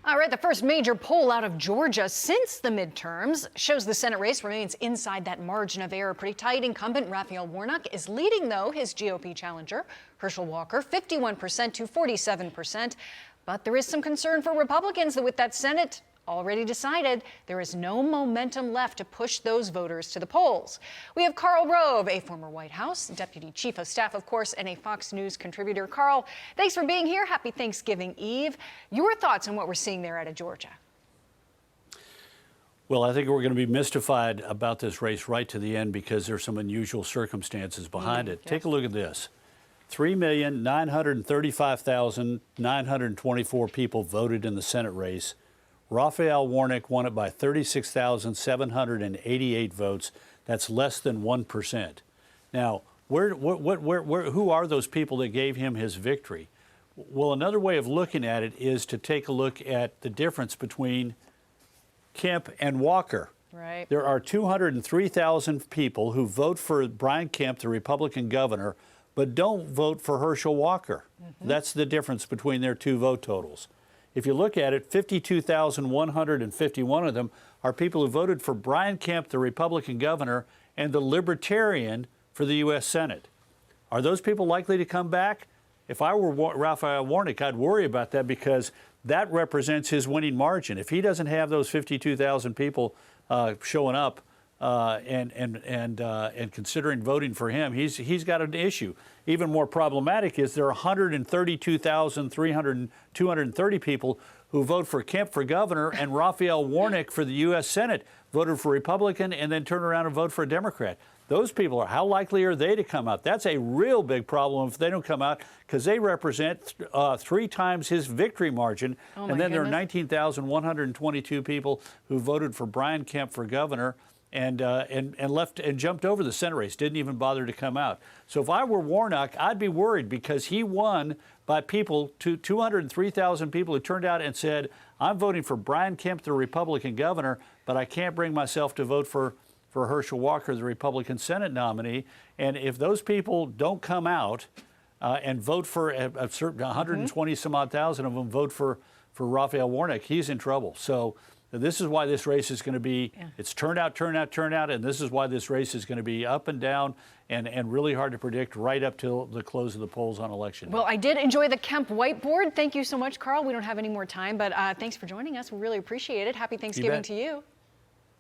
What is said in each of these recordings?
All right, the first major poll out of Georgia since the midterms shows the Senate race remains inside that margin of error pretty tight. Incumbent Raphael Warnock is leading, though, his GOP challenger, Herschel 51% to 47%. But there is some concern for Republicans that with that Senate already decided, there is no momentum left to push those voters to the polls. We have Karl Rove, a former White House Deputy Chief of Staff, of course, and a Fox News contributor. Karl, thanks for being here. Happy Thanksgiving Eve. Your thoughts on what we're seeing there out of Georgia? Well, I think we're going to be mystified about this race right to the end because there's some unusual circumstances behind it. Yes. Take a look at this. 3,935,924 people voted in the Senate race. Raphael Warnock won it by 36,788 votes. That's less than 1%. Now, who are those people that gave him his victory? Well, another way of looking at it is to take a look at the difference between Kemp and Walker. Right. There are 203,000 people who vote for Brian Kemp, the Republican governor, but don't vote for Herschel Walker. Mm-hmm. That's the difference between their two vote totals. If you look at it, 52,151 of them are people who voted for Brian Kemp, the Republican governor, and the Libertarian for the U.S. Senate. Are those people likely to come back? If I were Raphael Warnock, I'd worry about that because that represents his winning margin. If he doesn't have those 52,000 people showing up and considering voting for him, he's got an issue. Even more problematic is there are 132,230 people who vote for Kemp for governor and Raphael Warnock for the U.S. Senate voted for Republican and then turn around and vote for a Democrat. Those people how likely are they to come out? That's a real big problem if they don't come out because they represent 3 times his victory margin. Oh, and then goodness. there are 19,122 people who voted for Brian Kemp for governor and left and jumped over the Senate race, didn't even bother to come out. So if I were Warnock, I'd be worried because he won by 203,000 people who turned out and said, I'm voting for Brian Kemp, the Republican governor, but I can't bring myself to vote for Herschel Walker, the Republican Senate nominee. And if those people don't come out and vote for a certain 120 some odd thousand of them vote for Raphael Warnock, he's in trouble. So this is why this race is going to be, it's turnout, and this is why this race is going to be up and down and really hard to predict right up till the close of the polls on election day. Well, I did enjoy the Kemp whiteboard. Thank you so much, Karl. We don't have any more time, but thanks for joining us. We really appreciate it. Happy Thanksgiving to you.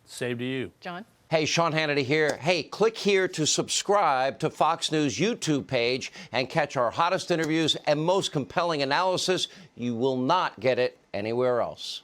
Same to you. John? Hey, Sean Hannity here. Hey, click here to subscribe to Fox News YouTube page and catch our hottest interviews and most compelling analysis. You will not get it anywhere else.